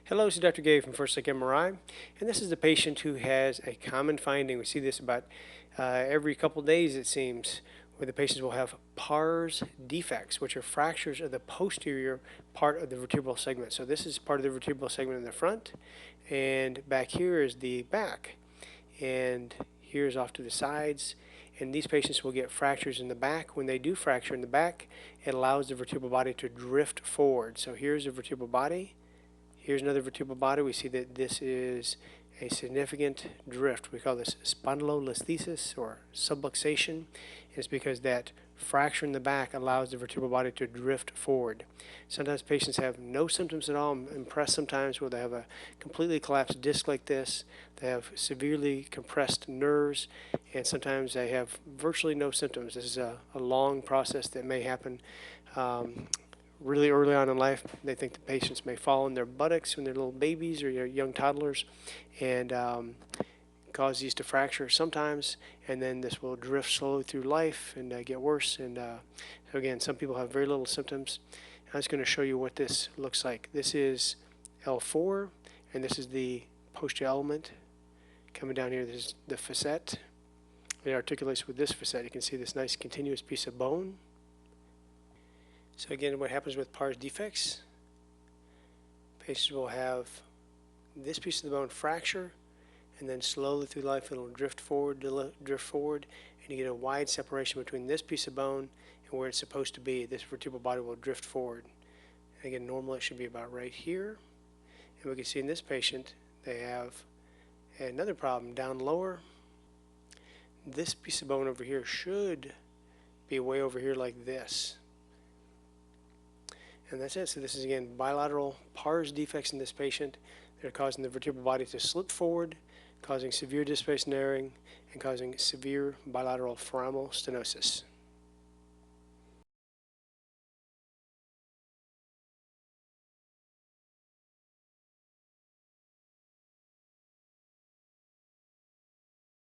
Hello, this is Dr. Gabe from First Link MRI, and this is a patient who has a common finding. We see this about every couple days, it seems, where the patients will have pars defects, which are fractures of the posterior part of the vertebral segment. So this is part of the vertebral segment in the front, and back here is the back, and here's off to the sides. And these patients will get fractures in the back. When they do fracture in the back, it allows the vertebral body to drift forward. So here's the vertebral body. Here's another vertebral body. We see that this is a significant drift. We call this spondylolisthesis or subluxation. It's because that fracture in the back allows the vertebral body to drift forward. Sometimes patients have no symptoms at all. I'm impressed sometimes where they have a completely collapsed disc like this. They have severely compressed nerves, and sometimes they have virtually no symptoms. This is a long process that may happen really early on in life. They think the patients may fall on their buttocks when they're little babies or young toddlers and cause these to fracture sometimes, and then this will drift slowly through life and get worse. And so again, some people have very little symptoms. I'm just going to show you what this looks like. This is L4, and this is the posterior element coming down here. This is the facet. It articulates with this facet. You can see this nice continuous piece of bone. So again, what happens with pars defects, patients will have this piece of the bone fracture, and then slowly through life it'll drift forward, and you get a wide separation between this piece of bone and where it's supposed to be. This vertebral body will drift forward. And again, normally it should be about right here. And we can see in this patient, they have another problem down lower. This piece of bone over here should be way over here like this. And that's it. So this is, again, bilateral pars defects in this patient. They're causing the vertebral body to slip forward, causing severe displaced narrowing, and causing severe bilateral foraminal stenosis.